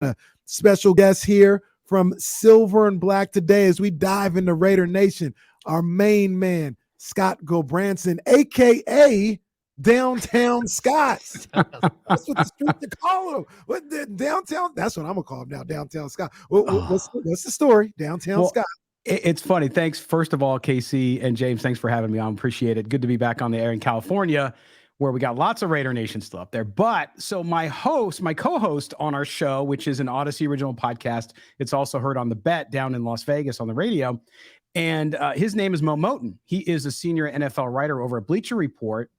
A special guest here from Silver and Black today as we dive into Raider Nation. Our main man, Scott Gulbranson, a.k.a. Downtown Scott. That's what the streets call him. What the downtown? That's what I'm gonna call him now. Downtown Scott. What's the story? Downtown Scott. It's funny. Thanks, first of all, KC and James. Thanks for having me on. Appreciate it. Good to be back on the air in California, where we got lots of Raider Nation still up there. But so my co-host on our show, which is an Odyssey original podcast, it's also heard on The Bet down in Las Vegas on the radio. And his name is Mo Moton. He is a senior NFL writer over at Bleacher Report.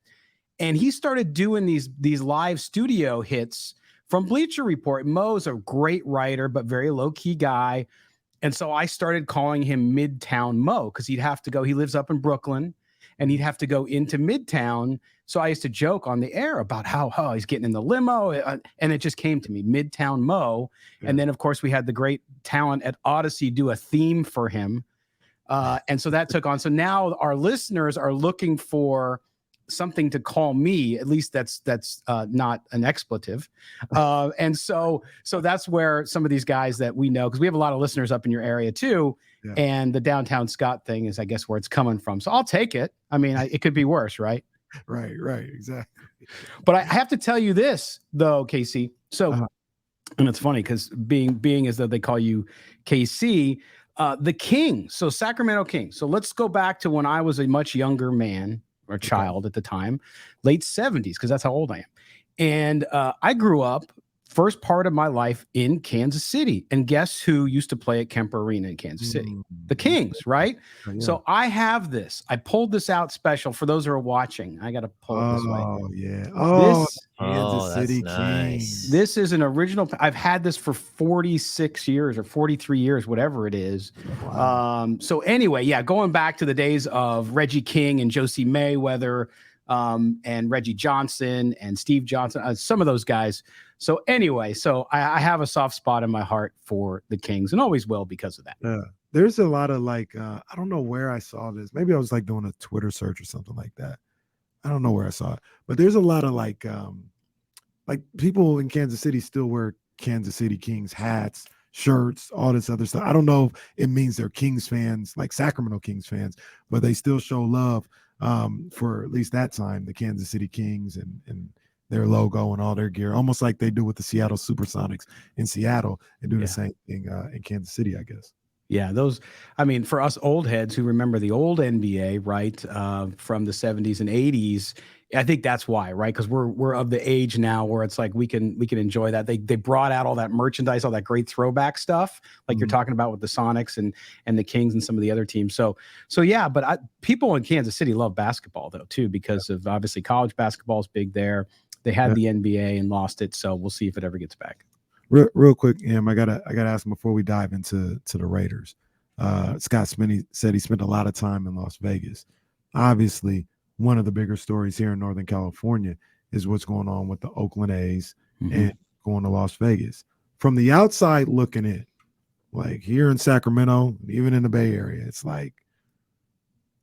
And he started doing these live studio hits from Bleacher Report. Mo's a great writer, but very low-key guy. And so I started calling him Midtown Mo because he'd have to go. He lives up in Brooklyn, and he'd have to go into Midtown. So I used to joke on the air about how he's getting in the limo. And it just came to me, Midtown Mo. Yeah. And then, of course, we had the great talent at Odyssey do a theme for him. And so that took on. So now our listeners are looking for something to call me, at least that's not an expletive. And so that's where some of these guys that we know, because we have a lot of listeners up in your area too. Yeah. And the Downtown Scott thing is, I guess, where it's coming from. So I'll take it. I mean, it could be worse, right? Right, exactly. But I have to tell you this though, KC. So, and it's funny because being as though they call you KC, the Kings. So Sacramento Kings. So let's go back to when I was a much younger man, or child at the time, late 70s, because that's how old I am. And I grew up first part of my life in Kansas City. And guess who used to play at Kemper Arena in Kansas City? The Kings, right? Yeah. So I have this. I pulled this out special for those who are watching. I got to pull it this way. Oh, yeah. Kansas City Kings. This is an original. I've had this for 46 years or 43 years, whatever it is. Wow. So anyway, yeah, going back to the days of Reggie King and Josie Mayweather, and Reggie Johnson and Steve Johnson, some of those guys. So anyway, I have a soft spot in my heart for the Kings and always will because of that. Yeah. There's a lot of I don't know where I saw this. Maybe I was doing a Twitter search or something like that. I don't know where I saw it, but there's a lot of people in Kansas City still wear Kansas City Kings hats, shirts, all this other stuff. I don't know if it means they're Kings fans, like Sacramento Kings fans, but they still show love for at least that time, the Kansas City Kings and their logo and all their gear, almost like they do with the Seattle Supersonics in Seattle, and do the same thing in Kansas City, I guess. Yeah, for us old heads who remember the old NBA, right, from the 70s and 80s, I think that's why, right? Because we're of the age now where it's like we can enjoy that. They brought out all that merchandise, all that great throwback stuff, like you're talking about with the Sonics and the Kings and some of the other teams. So yeah, but people in Kansas City love basketball though too, because of obviously college basketball is big there. They had the NBA and lost it, so we'll see if it ever gets back. Real quick, I gotta ask him before we dive into the Raiders. Scott Spinney said he spent a lot of time in Las Vegas. Obviously, one of the bigger stories here in Northern California is what's going on with the Oakland A's and going to Las Vegas. From the outside looking in, like here in Sacramento, even in the Bay Area, it's like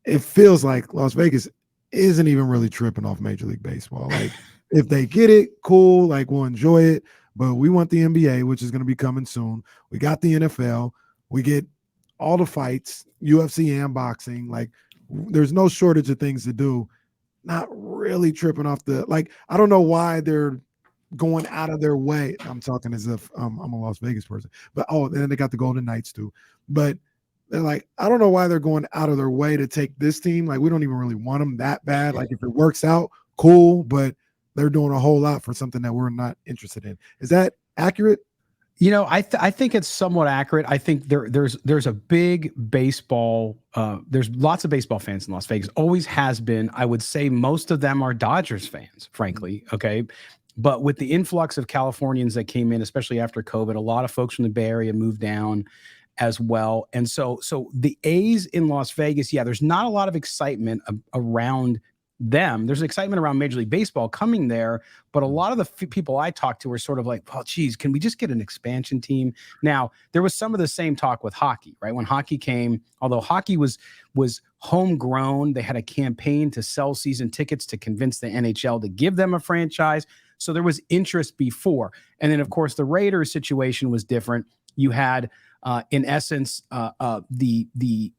it feels like Las Vegas isn't even really tripping off Major League Baseball. Like if they get it, cool, like we'll enjoy it. But we want the NBA, which is going to be coming soon. We got the NFL. We get all the fights, UFC and boxing. Like, there's no shortage of things to do. Not really tripping off I don't know why they're going out of their way. I'm talking as if I'm a Las Vegas person. But, and then they got the Golden Knights too. But they're like, I don't know why they're going out of their way to take this team. Like, we don't even really want them that bad. Like, if it works out, cool. But they're doing a whole lot for something that we're not interested in. Is that accurate? I think it's somewhat accurate. I think there's a big baseball. There's lots of baseball fans in Las Vegas. Always has been. I would say most of them are Dodgers fans, frankly. Okay, but with the influx of Californians that came in, especially after COVID, a lot of folks from the Bay Area moved down as well. And so the A's in Las Vegas, there's not a lot of excitement around them. There's excitement around Major League Baseball coming there, but a lot of the people I talked to were sort of like, well, geez, can we just get an expansion team? Now, there was some of the same talk with hockey, right? When hockey came, although hockey was homegrown, they had a campaign to sell season tickets to convince the NHL to give them a franchise. So there was interest before. And then, of course, the Raiders situation was different. You had, in essence, the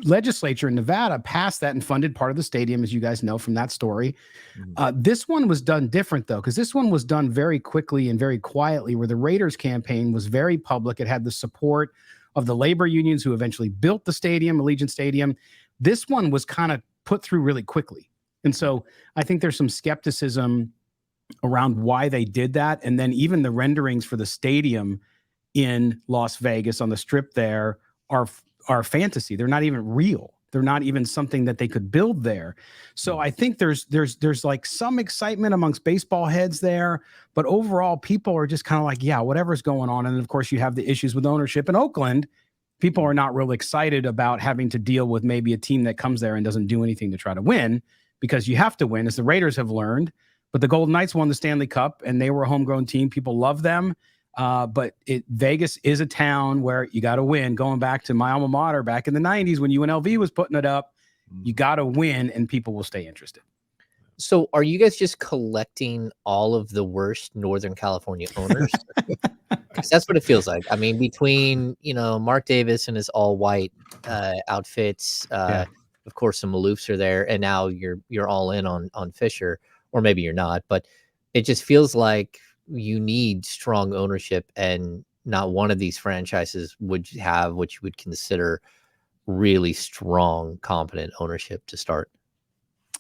legislature in Nevada passed that and funded part of the stadium, as you guys know from that story. This one was done different, though, because this one was done very quickly and very quietly, where the Raiders campaign was very public. It had the support of the labor unions who eventually built the stadium, Allegiant Stadium. This one was kind of put through really quickly. And so I think there's some skepticism around why they did that. And then even the renderings for the stadium in Las Vegas on the Strip there are fantasy. They're not even real. They're not even something that they could build there. So I think there's like some excitement amongst baseball heads there, but overall people are just kind of like, yeah, whatever's going on. And of course you have the issues with ownership in Oakland. People are not real excited about having to deal with maybe a team that comes there and doesn't do anything to try to win, because you have to win, as the Raiders have learned. But the Golden Knights won the Stanley Cup and they were a homegrown team. People love them. But Vegas is a town where you got to win. Going back to my alma mater back in the 90s when UNLV was putting it up, you got to win and people will stay interested. So are you guys just collecting all of the worst Northern California owners? Because that's what it feels like. I mean, between, Mark Davis and his all white outfits, of course, some Maloofs are there, and now you're all in on Fisher, or maybe you're not, but it just feels like you need strong ownership, and not one of these franchises would have what you would consider really strong, competent ownership to start.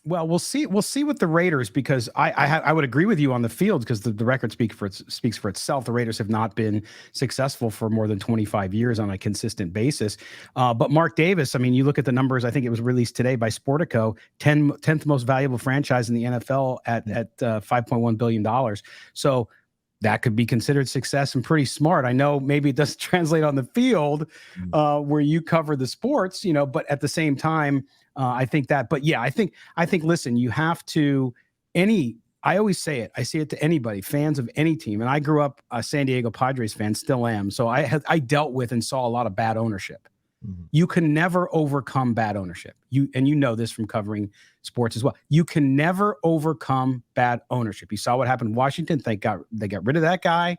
Well, we'll see with the Raiders, because I would agree with you on the field, because the record speaks for itself. The Raiders have not been successful for more than 25 years on a consistent basis. But Mark Davis, I mean, you look at the numbers. I think it was released today by Sportico, 10th most valuable franchise in the NFL at $5.1 billion. So that could be considered success and pretty smart. I know maybe it doesn't translate on the field where you cover the sports, but at the same time, I think that, but yeah, I think, listen, you have to, I always say it, I say it to anybody, fans of any team. And I grew up a San Diego Padres fan, still am. So I dealt with and saw a lot of bad ownership. You can never overcome bad ownership. You know this from covering sports as well. You can never overcome bad ownership. You saw what happened in Washington. They got rid of that guy.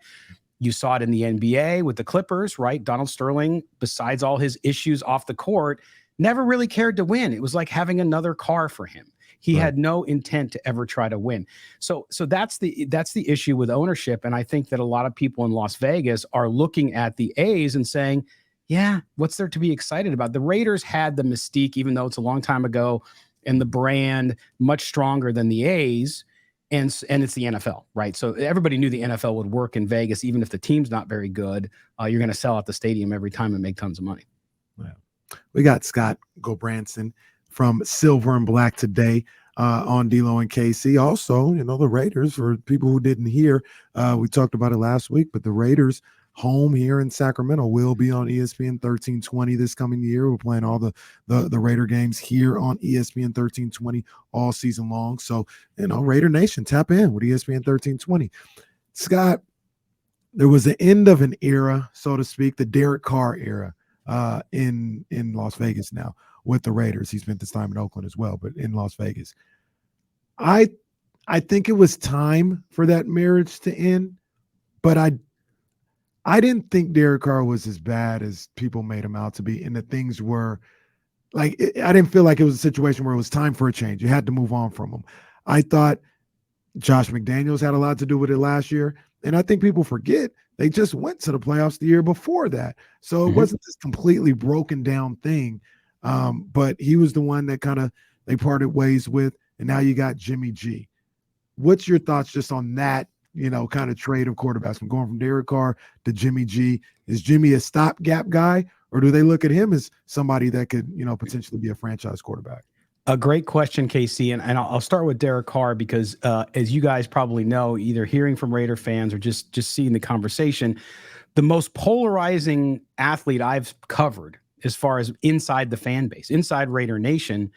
You saw it in the NBA with the Clippers, right? Donald Sterling, besides all his issues off the court, never really cared to win. It was like having another car for him. He had no intent to ever try to win. So that's the issue with ownership. And I think that a lot of people in Las Vegas are looking at the A's and saying, yeah, what's there to be excited about? The Raiders had the mystique, even though it's a long time ago, and the brand much stronger than the A's, and it's the NFL, right? So everybody knew the NFL would work in Vegas, even if the team's not very good. You're going to sell out the stadium every time and make tons of money. Yeah. We got Scott Gulbranson from Silver and Black today on D-Lo and KC. Also, the Raiders, for people who didn't hear, we talked about it last week, but the Raiders home here in Sacramento will be on ESPN 1320 this coming year. We're playing all the Raider games here on ESPN 1320 all season long. So, Raider Nation, tap in with ESPN 1320. Scott, there was the end of an era, so to speak, the Derek Carr era in Las Vegas now with the Raiders. He spent this time in Oakland as well, but in Las Vegas. I think it was time for that marriage to end, but I didn't think Derek Carr was as bad as people made him out to be. And the things were like, I didn't feel like it was a situation where it was time for a change. You had to move on from him. I thought Josh McDaniels had a lot to do with it last year. And I think people forget they just went to the playoffs the year before that. So it wasn't this completely broken down thing. But he was the one that they parted ways with. And now you got Jimmy G. What's your thoughts just on that, kind of trade of quarterbacks from going from Derek Carr to Jimmy G? Is Jimmy a stopgap guy, or do they look at him as somebody that could, potentially be a franchise quarterback? A great question, KC. And I'll start with Derek Carr because, as you guys probably know, either hearing from Raider fans or just seeing the conversation, the most polarizing athlete I've covered as far as inside the fan base, inside Raider Nation,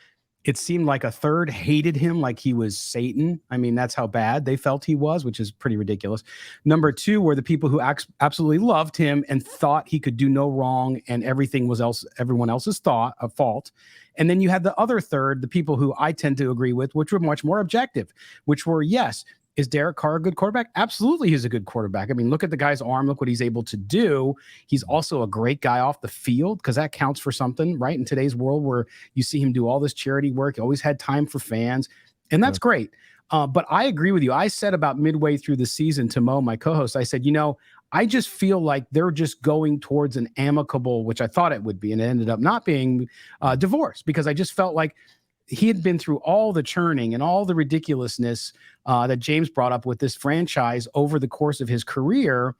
it seemed like a third hated him like he was Satan. I mean, that's how bad they felt he was, which is pretty ridiculous. Number two were the people who absolutely loved him and thought he could do no wrong and everything was everyone else's fault. And then you had the other third, the people who I tend to agree with, which were much more objective, which were, yes, Is Derek Carr a good quarterback? Absolutely, he's a good quarterback. I mean, look at the guy's arm. Look what he's able to do. He's also a great guy off the field because that counts for something, right? In today's world where you see him do all this charity work, he always had time for fans, and that's great. But I agree with you. I said about midway through the season to Mo, my co-host, I said, I just feel like they're just going towards an amicable, which I thought it would be, and it ended up not being divorce, because I just felt like he had been through all the churning and all the ridiculousness that James brought up with this franchise over the course of his career.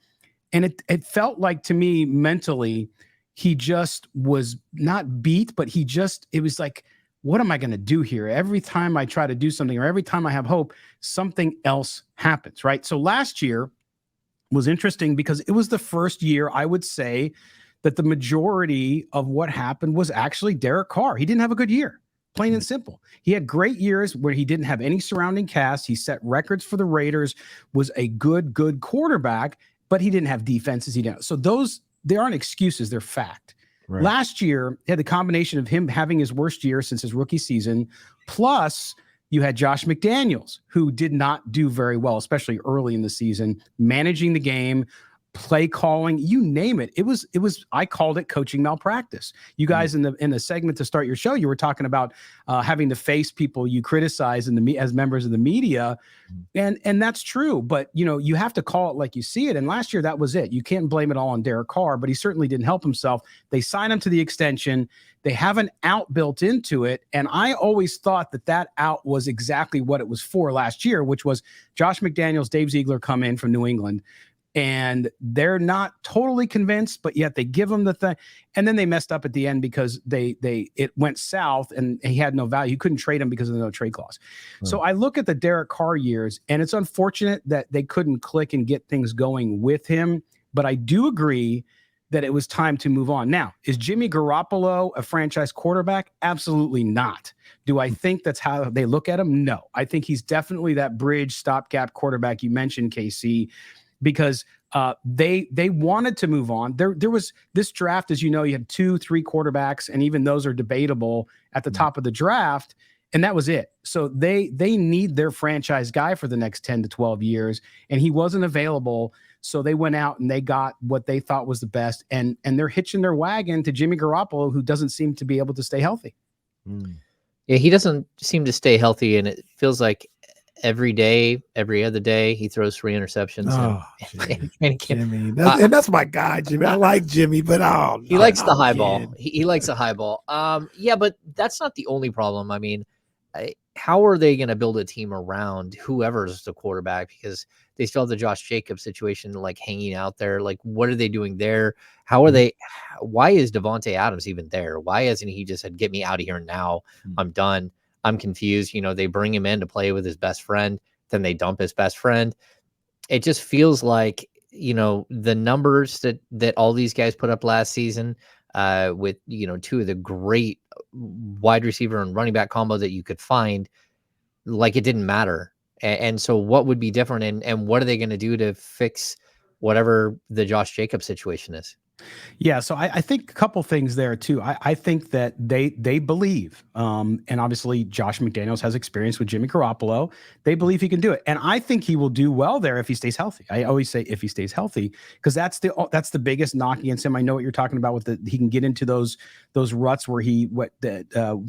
And it felt like, to me, mentally, he just was not beat, but it was like, what am I going to do here? Every time I try to do something, or every time I have hope, something else happens, right? So last year was interesting because it was the first year, I would say, that the majority of what happened was actually Derek Carr. He didn't have a good year. Plain and simple. He had great years where he didn't have any surrounding cast. He set records for the Raiders, was a good quarterback, but he didn't have defenses. So they aren't excuses, they're fact. Right. Last year, he had the combination of him having his worst year since his rookie season, plus you had Josh McDaniels, who did not do very well, especially early in the season, managing the game, play calling, you name it. It was, I called it coaching malpractice. You guys in the segment to start your show, you were talking about having to face people you criticize as members of the media. And that's true, but you have to call it like you see it. And last year, that was it. You can't blame it all on Derek Carr, but he certainly didn't help himself. They signed him to the extension. They have an out built into it. And I always thought that out was exactly what it was for last year, which was Josh McDaniels, Dave Ziegler come in from New England, and they're not totally convinced, but yet they give him the thing. And then they messed up at the end because it went south and he had no value. You couldn't trade him because of the no trade clause. Right. So I look at the Derek Carr years, and it's unfortunate that they couldn't click and get things going with him. But I do agree that it was time to move on. Now, is Jimmy Garoppolo a franchise quarterback? Absolutely not. Do I think that's how they look at him? No. I think he's definitely that bridge stopgap quarterback you mentioned, KC, because they wanted to move on. There was this draft, as you know, you had 2-3 quarterbacks, and even those are debatable at the top of the draft, and that was it. So they need their franchise guy for the next 10 to 12 years, and he wasn't available. So they went out and they got what they thought was the best, and they're hitching their wagon to Jimmy Garoppolo, who doesn't seem to be able to stay healthy. Yeah, he doesn't seem to stay healthy, and it feels like every other day, he throws 3 interceptions. Jimmy. That's my guy, Jimmy. I like Jimmy, but he likes the high ball. He likes the high ball. Yeah, but that's not the only problem. I mean, how are they going to build a team around whoever's the quarterback? Because they still have the Josh Jacobs situation like hanging out there. Like, what are they doing there? How are they? Why is Devontae Adams even there? Why hasn't he just said, "Get me out of here now. I'm done"? I'm confused. They bring him in to play with his best friend, then they dump his best friend. It just feels like, the numbers that all these guys put up last season with, 2 of the great wide receiver and running back combo that you could find, like it didn't matter. And so what would be different, and what are they going to do to fix whatever the Josh Jacobs situation is? Yeah, so I think a couple things there too. I think that they believe, and obviously Josh McDaniels has experience with Jimmy Garoppolo. They believe he can do it, and I think he will do well there if he stays healthy. I always say if he stays healthy, because that's the biggest knock against him. I know what you're talking about with he can get into those ruts where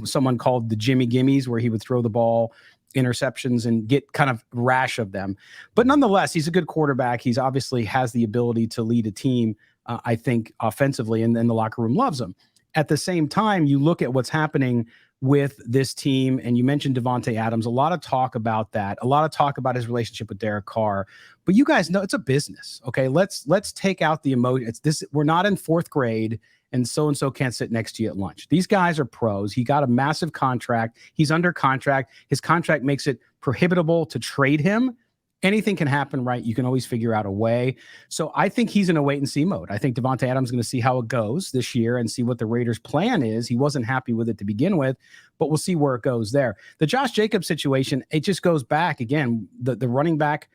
someone called the Jimmy Gimmies, where he would throw the ball interceptions and get kind of rash of them. But nonetheless, he's a good quarterback. He's obviously has the ability to lead a team. I think offensively, and then the locker room loves him. At the same time, you look at what's happening with this team, and you mentioned Devontae Adams. A lot of talk about that. A lot of talk about his relationship with Derek Carr. But you guys know it's a business, okay? Let's take out the emotion. We're not in 4th grade, and so can't sit next to you at lunch. These guys are pros. He got a massive contract. He's under contract. His contract makes it prohibitable to trade him. Anything can happen, right? You can always figure out a way. So I think he's in a wait and see mode. I think Devontae Adams is going to see how it goes this year and see what the Raiders' plan is. He wasn't happy with it to begin with, but we'll see where it goes there. The Josh Jacobs situation, it just goes back again. The running back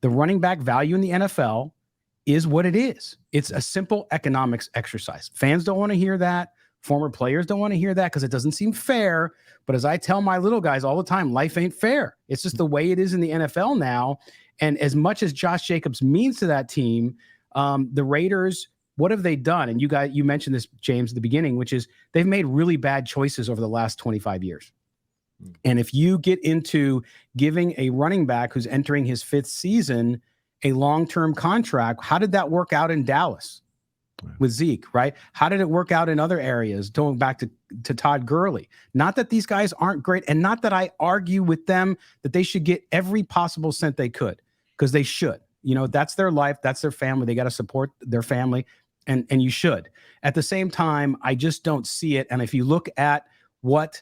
value in the NFL is what it is. It's a simple economics exercise. Fans don't want to hear that. Former players don't want to hear that because it doesn't seem fair. But as I tell my little guys all the time, life ain't fair. It's just the way it is in the NFL now. And as much as Josh Jacobs means to that team, the Raiders, what have they done? And you mentioned this, James, at the beginning, which is they've made really bad choices over the last 25 years. And if you get into giving a running back who's entering his 5th season a long-term contract, how did that work out in Dallas with Zeke, right? How did it work out in other areas, going back to Todd Gurley? Not that these guys aren't great, and not that I argue with them that they should get every possible cent they could, because they should. You know, that's their life, that's their family. They got to support their family, and you should. At the same time, I just don't see it. And if you look at what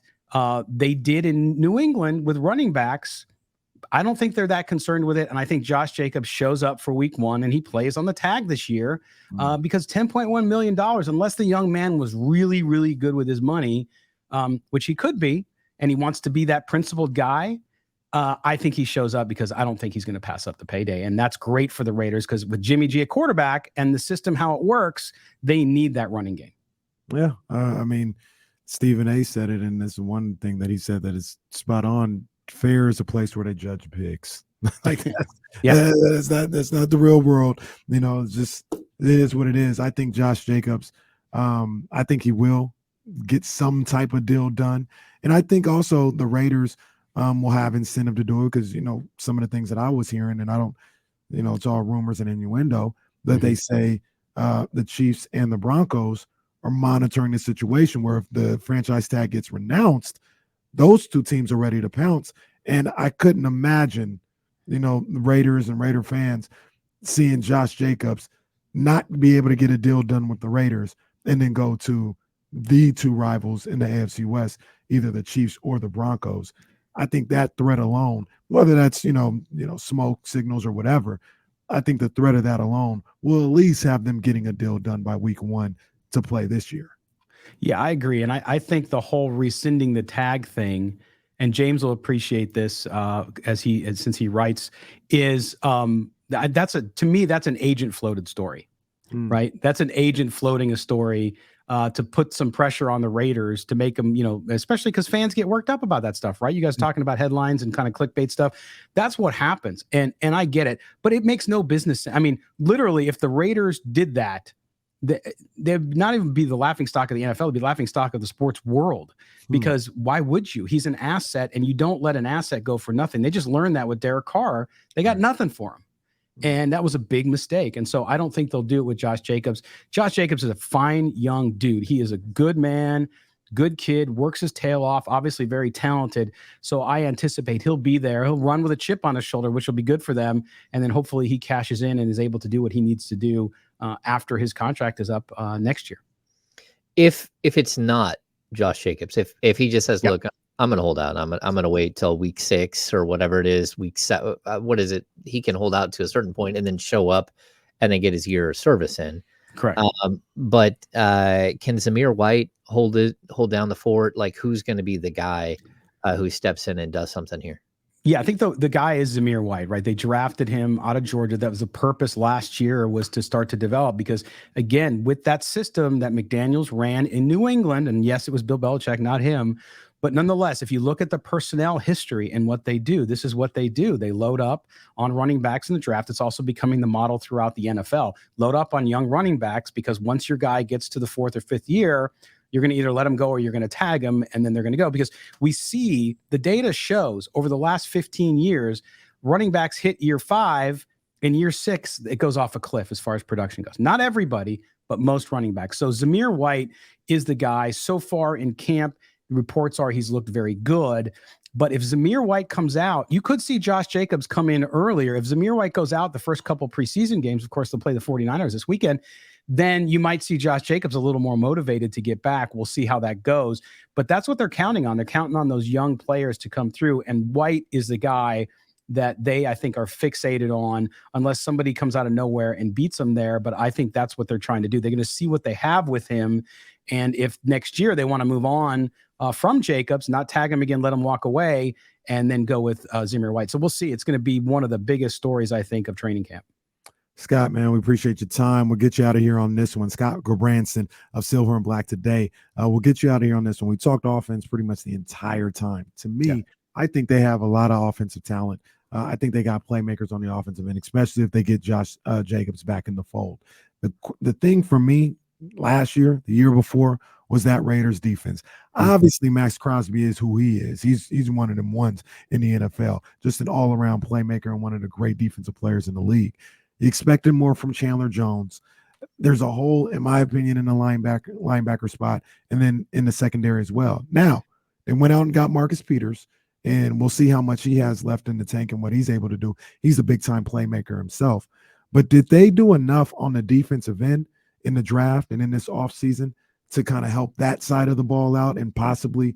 they did in New England with running backs, I don't think they're that concerned with it. And I think Josh Jacobs shows up for week 1 and he plays on the tag this year because $10.1 million, unless the young man was really, really good with his money, which he could be, and he wants to be that principled guy, I think he shows up because I don't think he's going to pass up the payday. And that's great for the Raiders because with Jimmy G at quarterback and the system, how it works, they need that running game. Yeah. I mean, Stephen A said it, and there's one thing that he said that is spot on. Fair is a place where they judge picks. Like that's not the real world. You know, it's just, it is what it is. I think Josh Jacobs, I think he will get some type of deal done. And I think also the Raiders will have incentive to do it because, you know, some of the things that I was hearing, and I don't, you know, it's all rumors and innuendo, that they say the Chiefs and the Broncos are monitoring the situation where if the franchise tag gets renounced, those two teams are ready to pounce. And I couldn't imagine, you know, the Raiders and Raider fans seeing Josh Jacobs not be able to get a deal done with the Raiders and then go to the two rivals in the AFC West, either the Chiefs or the Broncos. I think that threat alone, whether that's, you know, smoke signals or whatever, I think the threat of that alone will at least have them getting a deal done by week 1 to play this year. Yeah, I agree. And I think the whole rescinding the tag thing, and James will appreciate this since he writes, is to me, that's an agent floated story, right? That's an agent floating a story to put some pressure on the Raiders to make them, you know, especially because fans get worked up about that stuff, right? You guys talking about headlines and kind of clickbait stuff. That's what happens. And I get it, but it makes no business sense. I mean, literally, if the Raiders did that, they'd not even be the laughing stock of the NFL, it'd be laughing stock of the sports world, because why would you? He's an asset, and you don't let an asset go for nothing. They just learned that with Derek Carr. They got nothing for him. And that was a big mistake. And so I don't think they'll do it with Josh Jacobs. Josh Jacobs is a fine young dude. He is a good man, good kid, works his tail off, obviously very talented. So I anticipate he'll be there. He'll run with a chip on his shoulder, which will be good for them. And then hopefully he cashes in and is able to do what he needs to do after his contract is up next year. If it's not Josh Jacobs, if he just says, look, I'm going to hold out. I'm going to wait till week 6 or whatever it is, week 7. What is it? He can hold out to a certain point and then show up and then get his year of service in. Correct. But can Zamir White hold down the fort? Like, who's going to be the guy who steps in and does something here? Yeah, I think the guy is Zamir White, right? They drafted him out of Georgia. That was the purpose last year, was to start to develop, because again, with that system that McDaniels ran in New England, and yes, it was Bill Belichick, not him, but nonetheless, if you look at the personnel history and what they do, this is what they do. They load up on running backs in the draft. It's also becoming the model throughout the NFL. Load up on young running backs, because once your guy gets to the 4th or 5th year, you're going to either let him go or you're going to tag him, and then they're going to go. Because we see the data shows over the last 15 years, running backs hit year 5. In year 6, it goes off a cliff as far as production goes. Not everybody, but most running backs. So Zamir White is the guy. So far in camp, reports are he's looked very good. But if Zamir White comes out, you could see Josh Jacobs come in earlier. If Zamir White goes out the first couple preseason games, of course, they'll play the 49ers this weekend, then you might see Josh Jacobs a little more motivated to get back. We'll see how that goes. But that's what they're counting on. They're counting on those young players to come through. And White is the guy that they, I think, are fixated on, unless somebody comes out of nowhere and beats them there. But I think that's what they're trying to do. They're going to see what they have with him. And if next year they want to move on from Jacobs, not tag him again, let him walk away, and then go with Zamir White. So we'll see. It's going to be one of the biggest stories, I think, of training camp. Scott, man, we appreciate your time. We'll get you out of here on this one. Scott Gulbranson of Silver and Black Today. We'll get you out of here on this one. We talked offense pretty much the entire time. To me, Yeah. I think they have a lot of offensive talent. I think they got playmakers on the offensive end, especially if they get Josh Jacobs back in the fold. The thing for me last year, the year before, was that Raiders defense. Obviously, Max Crosby is who he is. He's one of them ones in the NFL, just an all-around playmaker and one of the great defensive players in the league. You expected more from Chandler Jones. There's a hole, in my opinion, in the linebacker spot, and then in the secondary as well. Now, they went out and got Marcus Peters, and we'll see how much he has left in the tank and what he's able to do. He's a big-time playmaker himself. But did they do enough on the defensive end in the draft and in this offseason to kind of help that side of the ball out and possibly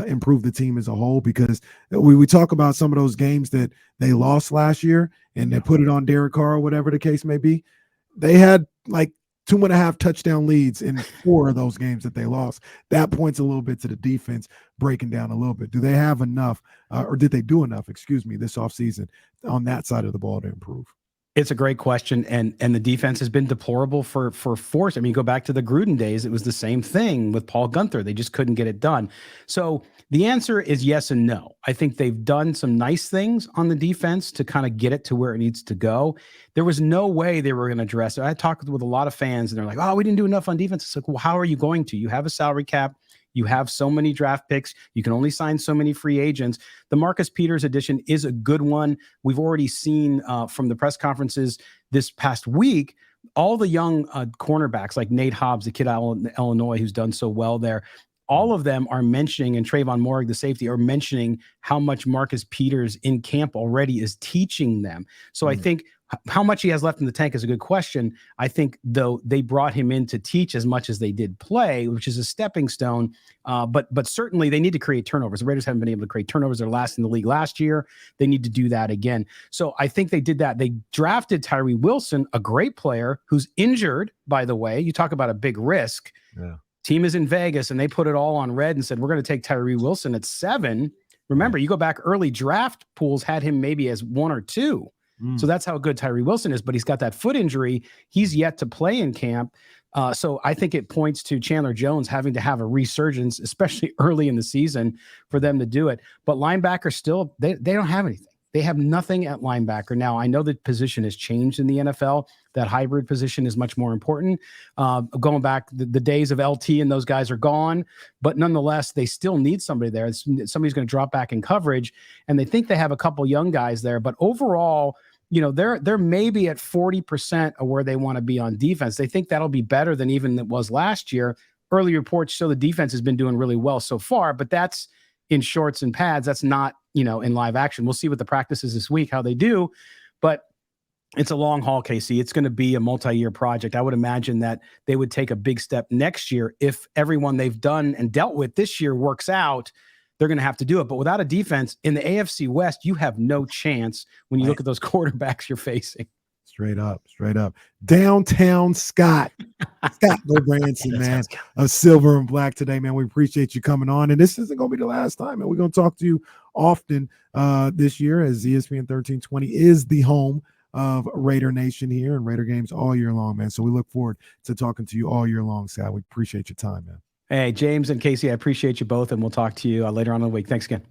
improve the team as a whole? Because we talk about some of those games that they lost last year and they put it on Derek Carr or whatever the case may be. They had like 2.5 touchdown leads in 4 of those games that they lost. That points a little bit to the defense breaking down a little bit. Do they have enough or did they do enough, this offseason on that side of the ball to improve? It's a great question, and the defense has been deplorable for force. I mean, go back to the Gruden days; it was the same thing with Paul Gunther. They just couldn't get it done. So the answer is yes and no. I think they've done some nice things on the defense to kind of get it to where it needs to go. There was no way they were going to address it. I talked with a lot of fans, and they're like, "Oh, we didn't do enough on defense." It's like, well, how are you going to? You have a salary cap. You have so many draft picks. You can only sign so many free agents. The Marcus Peters addition is a good one. We've already seen from the press conferences this past week, all the young cornerbacks like Nate Hobbs, the kid out in Illinois who's done so well there. All of them are mentioning, and Trayvon Morrig, the safety, are mentioning how much Marcus Peters in camp already is teaching them. So I think how much he has left in the tank is a good question. I think, though, they brought him in to teach as much as they did play, which is a stepping stone. But certainly they need to create turnovers. The Raiders haven't been able to create turnovers. They're last in the league last year. They need to do that again. So I think they did that. They drafted Tyree Wilson, a great player who's injured, by the way. You talk about a big risk. Yeah. Team is in Vegas, and they put it all on red and said, we're going to take Tyree Wilson at 7. Remember, you go back, early draft pools had him maybe as 1 or 2. So that's how good Tyree Wilson is, but he's got that foot injury. He's yet to play in camp. So I think it points to Chandler Jones having to have a resurgence, especially early in the season, for them to do it. But linebacker still, they don't have anything. They have nothing at linebacker. Now, I know the position has changed in the NFL. That hybrid position is much more important. Going back, the days of LT and those guys are gone. But nonetheless, they still need somebody there. Somebody's going to drop back in coverage. And they think they have a couple young guys there. But overall, they're maybe at 40% of where they want to be on defense. They think that'll be better than even it was last year. Early reports show the defense has been doing really well so far, but that's in shorts and pads. That's not, in live action. We'll see what the practices this week, how they do, but it's a long haul, KC. It's going to be a multi-year project. I would imagine that they would take a big step next year. If everyone they've done and dealt with this year works out, they're going to have to do it. But without a defense in the AFC West, you have no chance when you look at those quarterbacks you're facing. Straight up. Downtown Scott Gulbranson, man, of Silver and Black Today, man. We appreciate you coming on. And this isn't going to be the last time, man. We're going to talk to you often this year, as ESPN 1320 is the home of Raider Nation here and Raider games all year long, man. So we look forward to talking to you all year long, Scott. We appreciate your time, man. Hey, James and Casey, I appreciate you both, and we'll talk to you later on in the week. Thanks again.